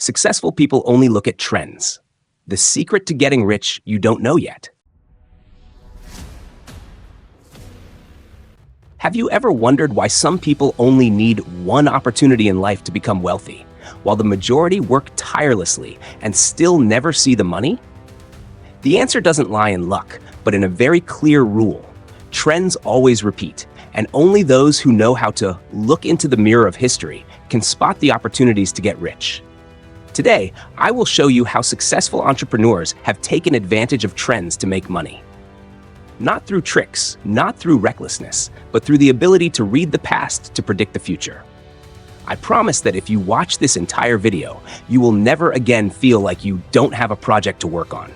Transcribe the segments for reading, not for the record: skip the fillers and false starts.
Successful people only look at trends. The secret to getting rich you don't know yet. Have you ever wondered why some people only need one opportunity in life to become wealthy, while the majority work tirelessly and still never see the money? The answer doesn't lie in luck, but in a very clear rule. Trends always repeat, and only those who know how to look into the mirror of history can spot the opportunities to get rich. Today, I will show you how successful entrepreneurs have taken advantage of trends to make money. Not through tricks, not through recklessness, but through the ability to read the past to predict the future. I promise that if you watch this entire video, you will never again feel like you don't have a project to work on.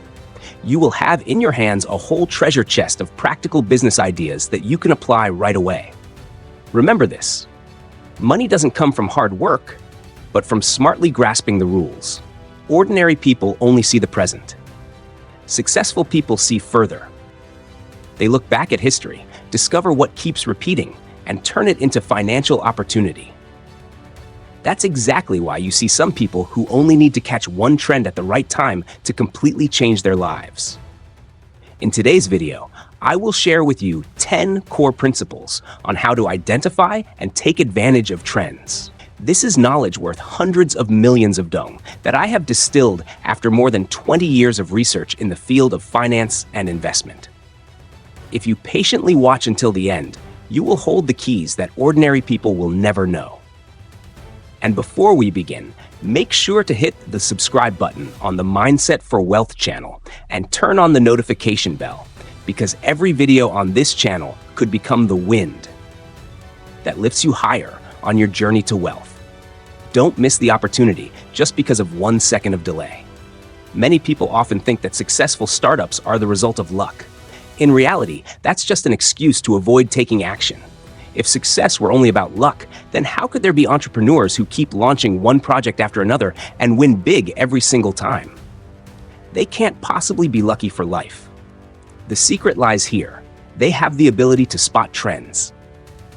You will have in your hands a whole treasure chest of practical business ideas that you can apply right away. Remember this: money doesn't come from hard work, but from smartly grasping the rules. Ordinary people only see the present. Successful people see further. They look back at history, discover what keeps repeating, and turn it into financial opportunity. That's exactly why you see some people who only need to catch one trend at the right time to completely change their lives. In today's video, I will share with you 10 core principles on how to identify and take advantage of trends. This is knowledge worth hundreds of millions of dong that I have distilled after more than 20 years of research in the field of finance and investment. If you patiently watch until the end, you will hold the keys that ordinary people will never know. And before we begin, make sure to hit the subscribe button on the Mindset for Wealth channel and turn on the notification bell, because every video on this channel could become the wind that lifts you higher on your journey to wealth. Don't miss the opportunity just because of 1 second of delay. Many people often think that successful startups are the result of luck. In reality, that's just an excuse to avoid taking action. If success were only about luck, then how could there be entrepreneurs who keep launching one project after another and win big every single time? They can't possibly be lucky for life. The secret lies here. They have the ability to spot trends.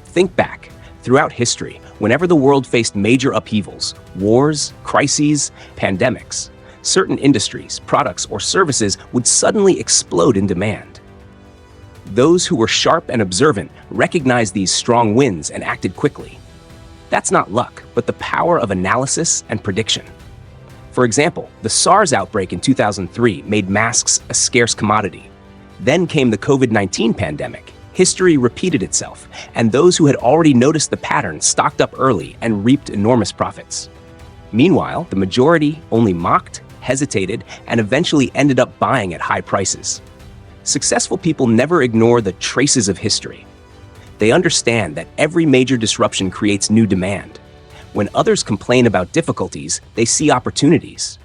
Think back. Throughout history, whenever the world faced major upheavals, wars, crises, pandemics, certain industries, products, or services would suddenly explode in demand. Those who were sharp and observant recognized these strong winds and acted quickly. That's not luck, but the power of analysis and prediction. For example, the SARS outbreak in 2003 made masks a scarce commodity. Then came the COVID-19 pandemic. History repeated itself, and those who had already noticed the pattern stocked up early and reaped enormous profits. Meanwhile, the majority only mocked, hesitated, and eventually ended up buying at high prices. Successful people never ignore the traces of history. They understand that every major disruption creates new demand. When others complain about difficulties, they see opportunities.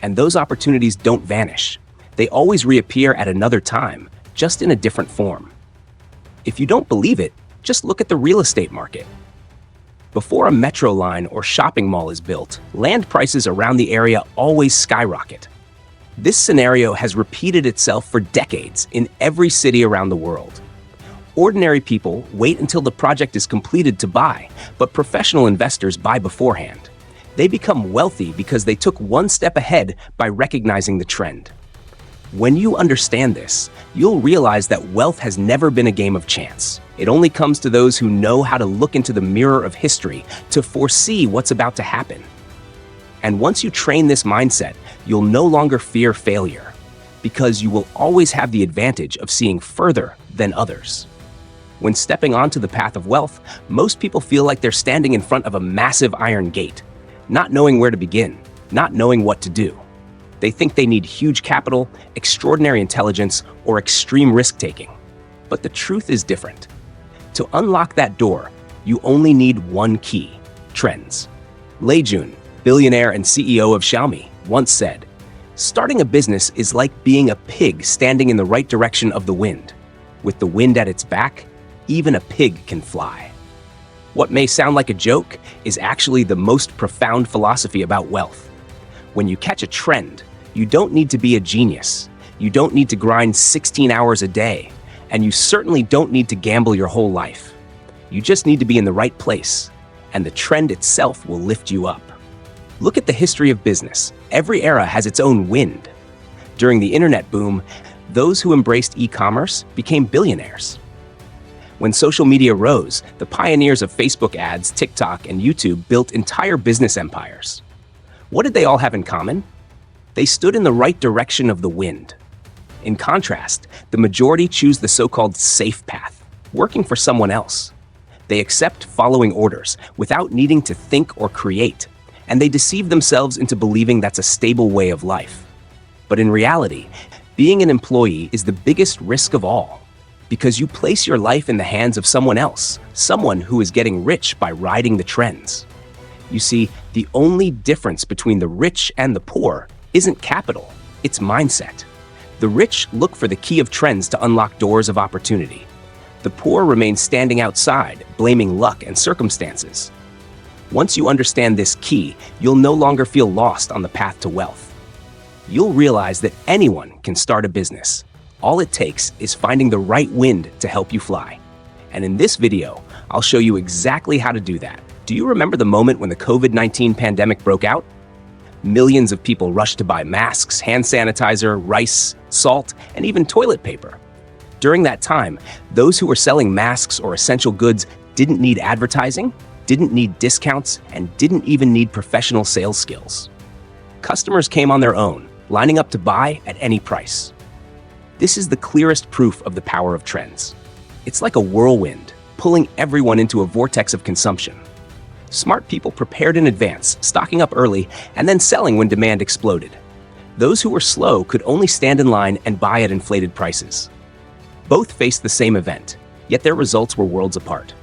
And those opportunities don't vanish. They always reappear at another time, just in a different form. If you don't believe it, just look at the real estate market. Before a metro line or shopping mall is built, land prices around the area always skyrocket. This scenario has repeated itself for decades in every city around the world. Ordinary people wait until the project is completed to buy, but professional investors buy beforehand. They become wealthy because they took one step ahead by recognizing the trend. When you understand this, you'll realize that wealth has never been a game of chance. It only comes to those who know how to look into the mirror of history to foresee what's about to happen. And once you train this mindset, you'll no longer fear failure, because you will always have the advantage of seeing further than others. When stepping onto the path of wealth, most people feel like they're standing in front of a massive iron gate, not knowing where to begin, not knowing what to do. They think they need huge capital, extraordinary intelligence, or extreme risk-taking. But the truth is different. To unlock that door, you only need one key: trends. Lei Jun, billionaire and CEO of Xiaomi, once said, "Starting a business is like being a pig standing in the right direction of the wind. With the wind at its back, even a pig can fly." What may sound like a joke is actually the most profound philosophy about wealth. When you catch a trend, you don't need to be a genius. You don't need to grind 16 hours a day, and you certainly don't need to gamble your whole life. You just need to be in the right place, and the trend itself will lift you up. Look at the history of business. Every era has its own wind. During the internet boom, those who embraced e-commerce became billionaires. When social media rose, the pioneers of Facebook ads, TikTok, and YouTube built entire business empires. What did they all have in common? They stood in the right direction of the wind. In contrast, the majority choose the so-called safe path, working for someone else. They accept following orders without needing to think or create, and they deceive themselves into believing that's a stable way of life. But in reality, being an employee is the biggest risk of all, because you place your life in the hands of someone else, someone who is getting rich by riding the trends. You see, the only difference between the rich and the poor isn't capital, it's mindset. The rich look for the key of trends to unlock doors of opportunity. The poor remain standing outside, blaming luck and circumstances. Once you understand this key, you'll no longer feel lost on the path to wealth. You'll realize that anyone can start a business. All it takes is finding the right wind to help you fly. And in this video, I'll show you exactly how to do that. Do you remember the moment when the COVID-19 pandemic broke out? Millions of people rushed to buy masks, hand sanitizer, rice, salt, and even toilet paper. During that time, those who were selling masks or essential goods didn't need advertising, didn't need discounts, and didn't even need professional sales skills. Customers came on their own, lining up to buy at any price. This is the clearest proof of the power of trends. It's like a whirlwind, pulling everyone into a vortex of consumption. Smart people prepared in advance, stocking up early, and then selling when demand exploded. Those who were slow could only stand in line and buy at inflated prices. Both faced the same event, yet their results were worlds apart.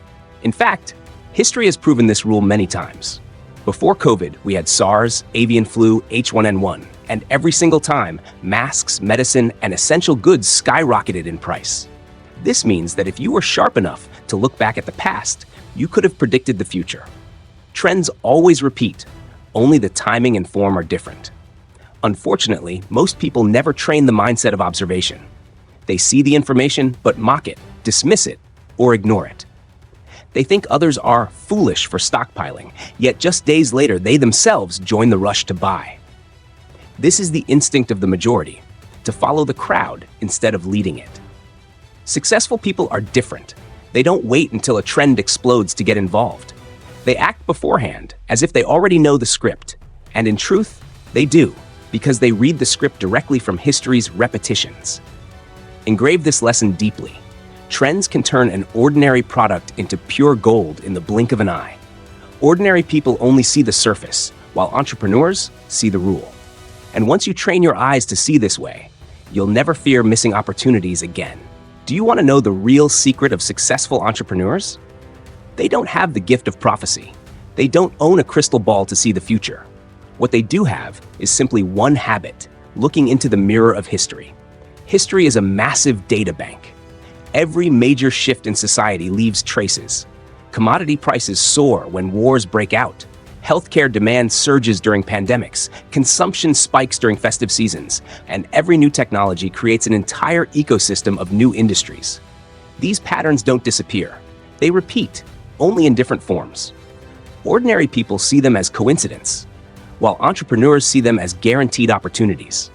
In fact, history has proven this rule many times. Before COVID, we had SARS, avian flu, H1N1, and every single time, masks, medicine, and essential goods skyrocketed in price. This means that if you were sharp enough to look back at the past, you could have predicted the future. Trends always repeat, only the timing and form are different. Unfortunately, most people never train the mindset of observation. They see the information but mock it, dismiss it, or ignore it. They think others are foolish for stockpiling, yet just days later they themselves join the rush to buy. This is the instinct of the majority, to follow the crowd instead of leading it. Successful people are different. They don't wait until a trend explodes to get involved. They act beforehand, as if they already know the script. And in truth, they do, because they read the script directly from history's repetitions. Engrave this lesson deeply. Trends can turn an ordinary product into pure gold in the blink of an eye. Ordinary people only see the surface, while entrepreneurs see the rule. And once you train your eyes to see this way, you'll never fear missing opportunities again. Do you want to know the real secret of successful entrepreneurs? They don't have the gift of prophecy. They don't own a crystal ball to see the future. What they do have is simply one habit, looking into the mirror of history. History is a massive data bank. Every major shift in society leaves traces. Commodity prices soar when wars break out. Healthcare demand surges during pandemics, consumption spikes during festive seasons, and every new technology creates an entire ecosystem of new industries. These patterns don't disappear. They repeat, only in different forms. Ordinary people see them as coincidence, while entrepreneurs see them as guaranteed opportunities.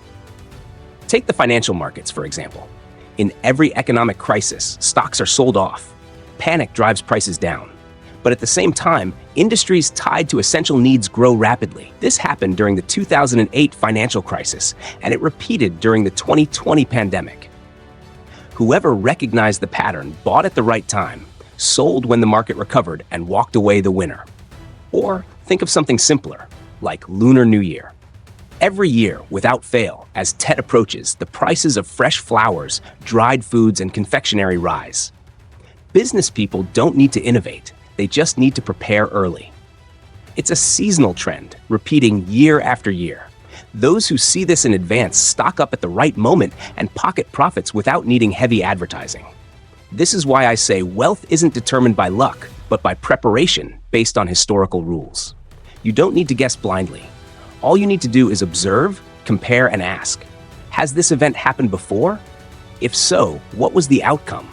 Take the financial markets, for example. In every economic crisis, stocks are sold off. Panic drives prices down. But at the same time, industries tied to essential needs grow rapidly. This happened during the 2008 financial crisis, and it repeated during the 2020 pandemic. Whoever recognized the pattern bought at the right time, sold when the market recovered, and walked away the winner. Or think of something simpler, like Lunar New Year. Every year, without fail, as Tet approaches, the prices of fresh flowers, dried foods, and confectionery rise. Business people don't need to innovate. They just need to prepare early. It's a seasonal trend, repeating year after year. Those who see this in advance stock up at the right moment and pocket profits without needing heavy advertising. This is why I say wealth isn't determined by luck, but by preparation based on historical rules. You don't need to guess blindly. All you need to do is observe, compare, and ask, has this event happened before? If so, what was the outcome?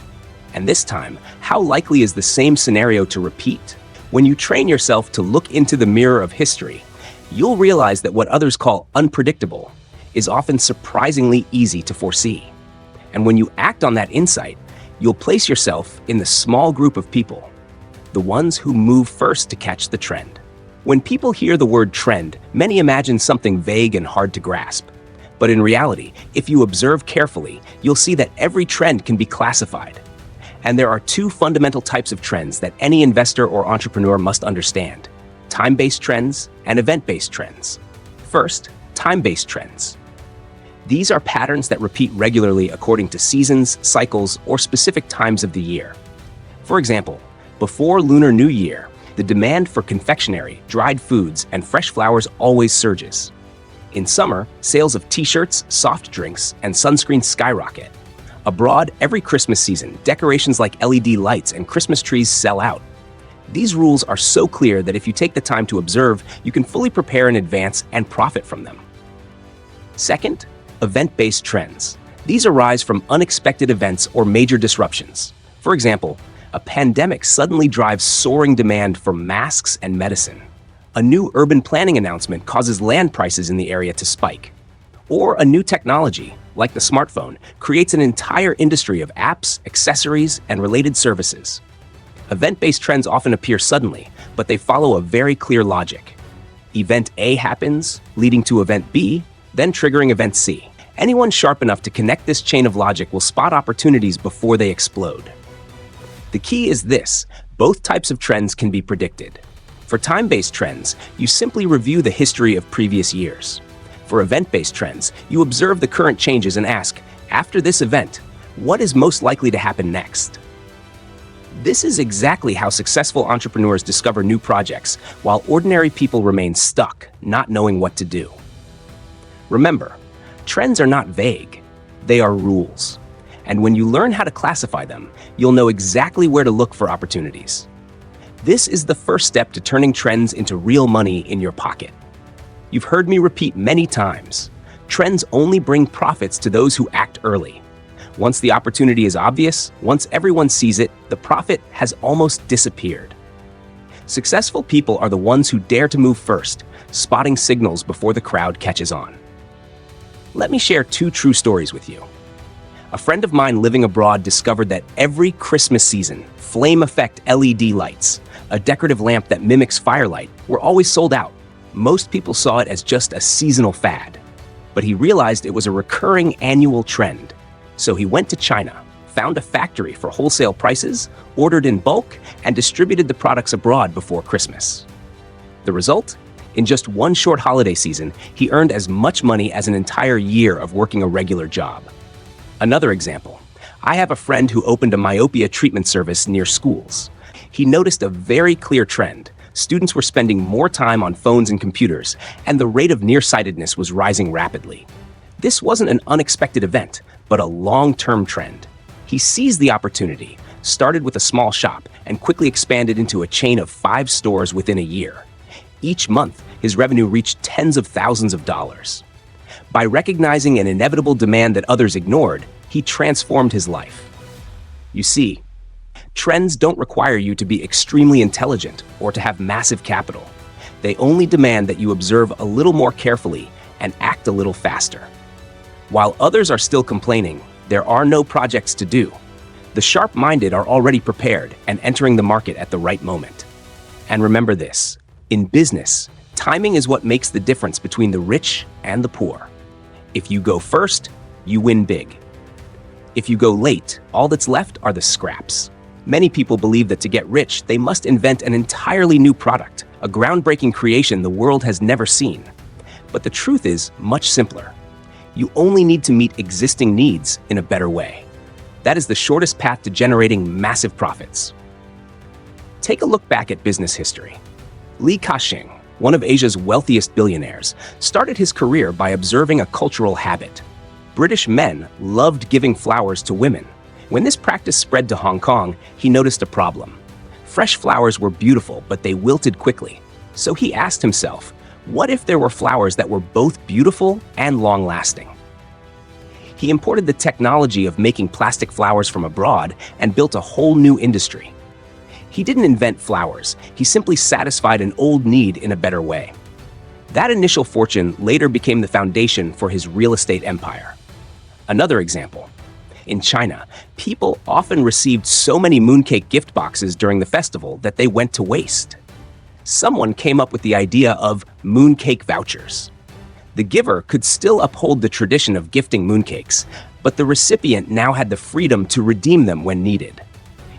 And this time, how likely is the same scenario to repeat? When you train yourself to look into the mirror of history, you'll realize that what others call unpredictable is often surprisingly easy to foresee. And when you act on that insight, you'll place yourself in the small group of people, the ones who move first to catch the trend. When people hear the word trend, many imagine something vague and hard to grasp. But in reality, if you observe carefully, you'll see that every trend can be classified. And there are two fundamental types of trends that any investor or entrepreneur must understand: time-based trends and event-based trends. First, time-based trends. These are patterns that repeat regularly according to seasons, cycles, or specific times of the year. For example, before Lunar New Year, the demand for confectionery, dried foods, and fresh flowers always surges. In summer, sales of t-shirts, soft drinks, and sunscreen skyrocket. Abroad, every Christmas season, decorations like LED lights and Christmas trees sell out. These rules are so clear that if you take the time to observe, you can fully prepare in advance and profit from them. Second, event-based trends. These arise from unexpected events or major disruptions. For example, a pandemic suddenly drives soaring demand for masks and medicine. A new urban planning announcement causes land prices in the area to spike. Or a new technology, like the smartphone, creates an entire industry of apps, accessories, and related services. Event-based trends often appear suddenly, but they follow a very clear logic. Event A happens, leading to event B, then triggering event C. Anyone sharp enough to connect this chain of logic will spot opportunities before they explode. The key is this: both types of trends can be predicted. For time-based trends, you simply review the history of previous years. For event-based trends, you observe the current changes and ask, after this event, what is most likely to happen next? This is exactly how successful entrepreneurs discover new projects, while ordinary people remain stuck, not knowing what to do. Remember, trends are not vague. They are rules. And when you learn how to classify them, you'll know exactly where to look for opportunities. This is the first step to turning trends into real money in your pocket. You've heard me repeat many times, trends only bring profits to those who act early. Once the opportunity is obvious, once everyone sees it, the profit has almost disappeared. Successful people are the ones who dare to move first, spotting signals before the crowd catches on. Let me share two true stories with you. A friend of mine living abroad discovered that every Christmas season, flame effect LED lights, a decorative lamp that mimics firelight, were always sold out. Most people saw it as just a seasonal fad, but he realized it was a recurring annual trend. So he went to China, found a factory for wholesale prices, ordered in bulk, and distributed the products abroad before Christmas. The result? In just one short holiday season, he earned as much money as an entire year of working a regular job. Another example, I have a friend who opened a myopia treatment service near schools. He noticed a very clear trend. Students were spending more time on phones and computers, and the rate of nearsightedness was rising rapidly. This wasn't an unexpected event, but a long-term trend. He seized the opportunity, started with a small shop, and quickly expanded into a chain of 5 stores within a year. Each month, his revenue reached tens of thousands of dollars. By recognizing an inevitable demand that others ignored, he transformed his life. You see, trends don't require you to be extremely intelligent or to have massive capital. They only demand that you observe a little more carefully and act a little faster. While others are still complaining, there are no projects to do. The sharp-minded are already prepared and entering the market at the right moment. And remember this, in business, timing is what makes the difference between the rich and the poor. If you go first, you win big. If you go late, all that's left are the scraps. Many people believe that to get rich, they must invent an entirely new product, a groundbreaking creation the world has never seen. But the truth is much simpler. You only need to meet existing needs in a better way. That is the shortest path to generating massive profits. Take a look back at business history. Li Ka-shing, one of Asia's wealthiest billionaires, started his career by observing a cultural habit. British men loved giving flowers to women. When this practice spread to Hong Kong, he noticed a problem. Fresh flowers were beautiful, but they wilted quickly. So he asked himself, what if there were flowers that were both beautiful and long-lasting? He imported the technology of making plastic flowers from abroad and built a whole new industry. He didn't invent flowers, he simply satisfied an old need in a better way. That initial fortune later became the foundation for his real estate empire. Another example. In China, people often received so many mooncake gift boxes during the festival that they went to waste. Someone came up with the idea of mooncake vouchers. The giver could still uphold the tradition of gifting mooncakes, but the recipient now had the freedom to redeem them when needed.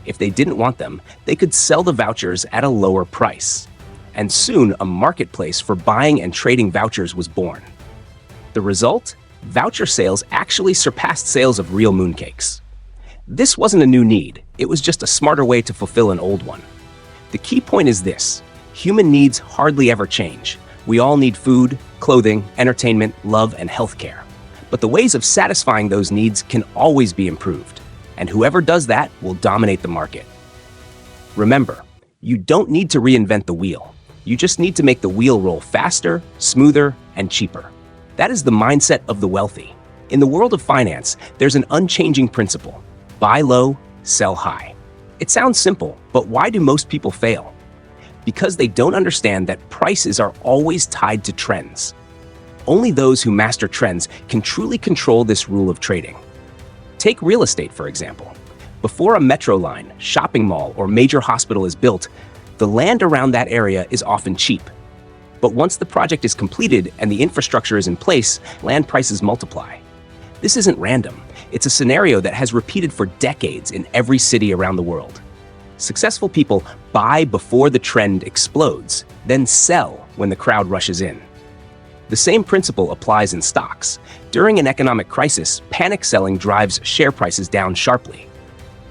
If they didn't want them, they could sell the vouchers at a lower price. And soon, a marketplace for buying and trading vouchers was born. The result? Voucher sales actually surpassed sales of real mooncakes. This wasn't a new need, it was just a smarter way to fulfill an old one. The key point is this: human needs hardly ever change. We all need food, clothing, entertainment, love, and healthcare. But the ways of satisfying those needs can always be improved, and whoever does that will dominate the market. Remember, you don't need to reinvent the wheel. You just need to make the wheel roll faster, smoother, and cheaper. That is the mindset of the wealthy. In the world of finance, there's an unchanging principle: buy low, sell high. It sounds simple, but why do most people fail? Because they don't understand that prices are always tied to trends. Only those who master trends can truly control this rule of trading. Take real estate, for example. Before a metro line, shopping mall, or major hospital is built, the land around that area is often cheap. But once the project is completed and the infrastructure is in place, land prices multiply. This isn't random. It's a scenario that has repeated for decades in every city around the world. Successful people buy before the trend explodes, then sell when the crowd rushes in. The same principle applies in stocks. During an economic crisis, panic selling drives share prices down sharply.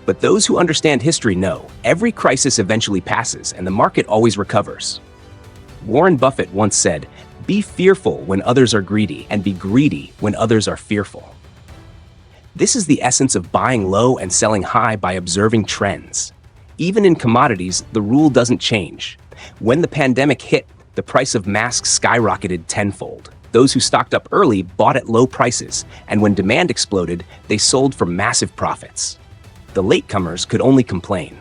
But those who understand history know every crisis eventually passes and the market always recovers. Warren Buffett once said, "Be fearful when others are greedy, and be greedy when others are fearful." This is the essence of buying low and selling high by observing trends. Even in commodities, the rule doesn't change. When the pandemic hit, the price of masks skyrocketed tenfold. Those who stocked up early bought at low prices, and when demand exploded, they sold for massive profits. The latecomers could only complain.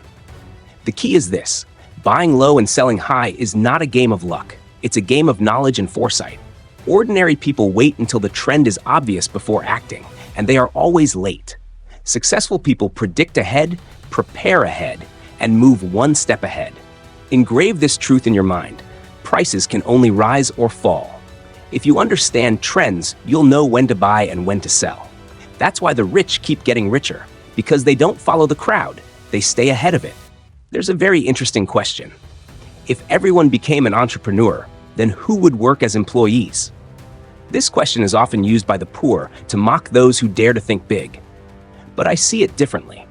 The key is this: buying low and selling high is not a game of luck. It's a game of knowledge and foresight. Ordinary people wait until the trend is obvious before acting, and they are always late. Successful people predict ahead, prepare ahead, and move one step ahead. Engrave this truth in your mind: prices can only rise or fall. If you understand trends, you'll know when to buy and when to sell. That's why the rich keep getting richer, because they don't follow the crowd, they stay ahead of it. There's a very interesting question. If everyone became an entrepreneur, then who would work as employees? This question is often used by the poor to mock those who dare to think big. But I see it differently.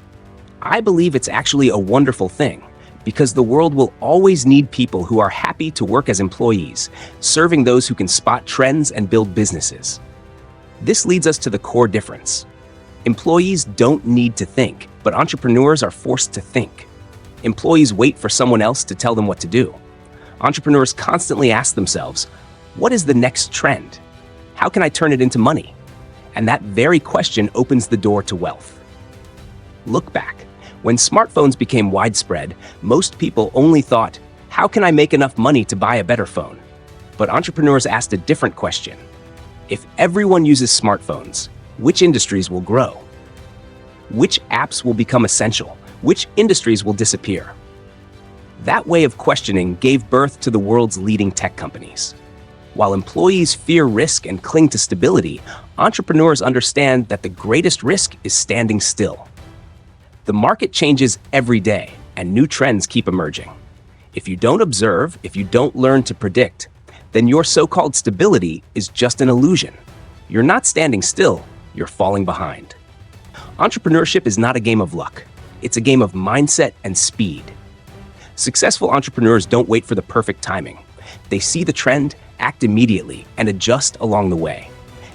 I believe it's actually a wonderful thing, because the world will always need people who are happy to work as employees, serving those who can spot trends and build businesses. This leads us to the core difference. Employees don't need to think, but entrepreneurs are forced to think. Employees wait for someone else to tell them what to do. Entrepreneurs constantly ask themselves, what is the next trend? How can I turn it into money? And that very question opens the door to wealth. Look back. When smartphones became widespread, most people only thought, how can I make enough money to buy a better phone? But entrepreneurs asked a different question. If everyone uses smartphones, which industries will grow? Which apps will become essential? Which industries will disappear? That way of questioning gave birth to the world's leading tech companies. While employees fear risk and cling to stability, entrepreneurs understand that the greatest risk is standing still. The market changes every day, and new trends keep emerging. If you don't observe, if you don't learn to predict, then your so-called stability is just an illusion. You're not standing still, you're falling behind. Entrepreneurship is not a game of luck. It's a game of mindset and speed. Successful entrepreneurs don't wait for the perfect timing. They see the trend, act immediately, and adjust along the way.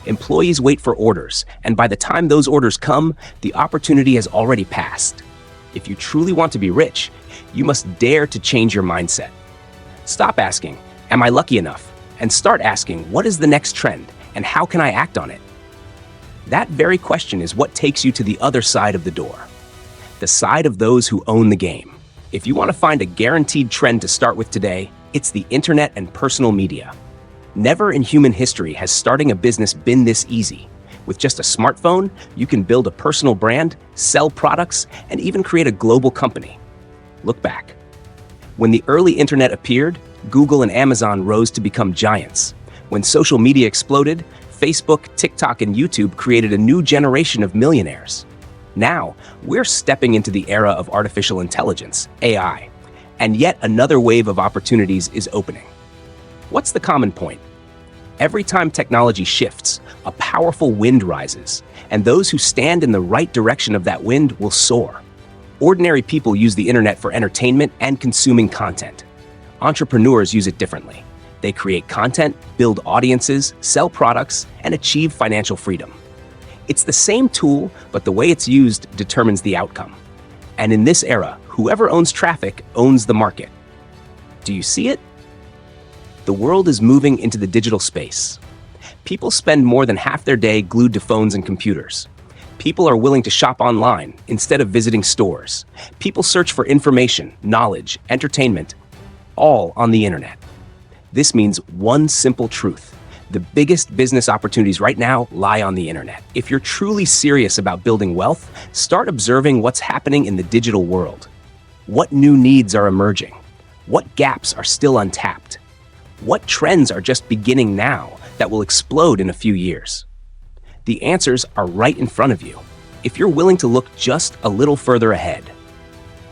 Employees wait for orders, and by the time those orders come, the opportunity has already passed. If you truly want to be rich, you must dare to change your mindset. Stop asking, am I lucky enough? And start asking, what is the next trend, and how can I act on it? That very question is what takes you to the other side of the door, the side of those who own the game. If you want to find a guaranteed trend to start with today, it's the internet and personal media. Never in human history has starting a business been this easy. With just a smartphone, you can build a personal brand, sell products, and even create a global company. Look back. When the early internet appeared, Google and Amazon rose to become giants. When social media exploded, Facebook, TikTok, and YouTube created a new generation of millionaires. Now, we're stepping into the era of artificial intelligence, AI, and yet another wave of opportunities is opening. What's the common point? Every time technology shifts, a powerful wind rises, and those who stand in the right direction of that wind will soar. Ordinary people use the internet for entertainment and consuming content. Entrepreneurs use it differently. They create content, build audiences, sell products, and achieve financial freedom. It's the same tool, but the way it's used determines the outcome. And in this era, whoever owns traffic owns the market. Do you see it? The world is moving into the digital space. People spend more than half their day glued to phones and computers. People are willing to shop online instead of visiting stores. People search for information, knowledge, entertainment, all on the internet. This means one simple truth. The biggest business opportunities right now lie on the internet. If you're truly serious about building wealth, start observing what's happening in the digital world. What new needs are emerging? What gaps are still untapped? What trends are just beginning now that will explode in a few years? The answers are right in front of you, if you're willing to look just a little further ahead.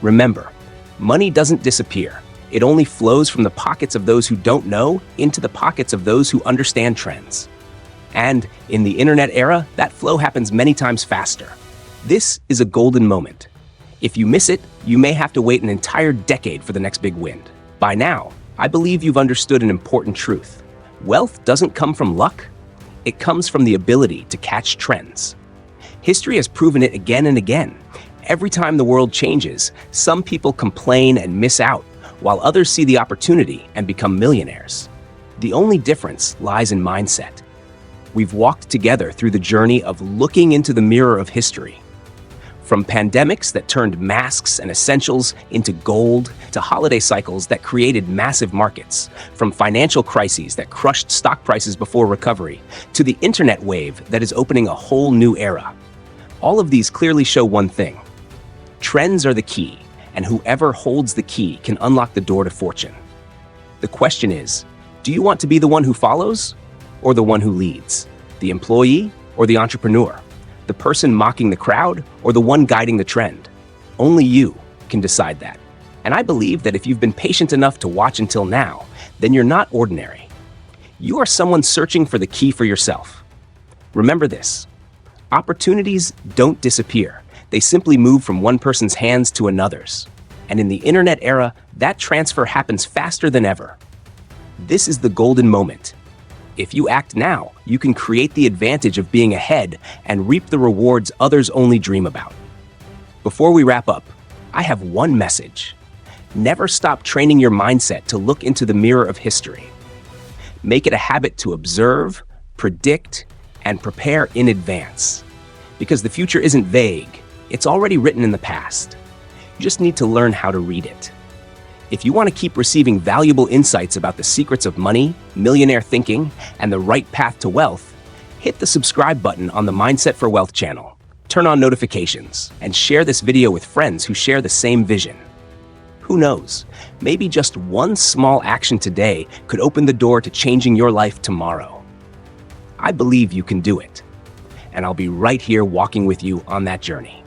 Remember, money doesn't disappear. It only flows from the pockets of those who don't know into the pockets of those who understand trends. And in the internet era, that flow happens many times faster. This is a golden moment. If you miss it, you may have to wait an entire decade for the next big wind. By now, I believe you've understood an important truth. Wealth doesn't come from luck. It comes from the ability to catch trends. History has proven it again and again. Every time the world changes, some people complain and miss out, while others see the opportunity and become millionaires. The only difference lies in mindset. We've walked together through the journey of looking into the mirror of history. From pandemics that turned masks and essentials into gold, to holiday cycles that created massive markets, from financial crises that crushed stock prices before recovery, to the internet wave that is opening a whole new era. All of these clearly show one thing. Trends are the key, and whoever holds the key can unlock the door to fortune. The question is, do you want to be the one who follows, or the one who leads? The employee or the entrepreneur? The person mocking the crowd or the one guiding the trend? Only you can decide that. And I believe that if you've been patient enough to watch until now, then you're not ordinary. You are someone searching for the key for yourself. Remember this: opportunities don't disappear. They simply move from one person's hands to another's. And in the internet era, that transfer happens faster than ever. This is the golden moment. If you act now, you can create the advantage of being ahead and reap the rewards others only dream about. Before we wrap up, I have one message. Never stop training your mindset to look into the mirror of history. Make it a habit to observe, predict, and prepare in advance. Because the future isn't vague, it's already written in the past. You just need to learn how to read it. If you want to keep receiving valuable insights about the secrets of money, millionaire thinking, and the right path to wealth, hit the subscribe button on the Mindset for Wealth channel. Turn on notifications, and share this video with friends who share the same vision. Who knows, maybe just one small action today could open the door to changing your life tomorrow. I believe you can do it, and I'll be right here walking with you on that journey.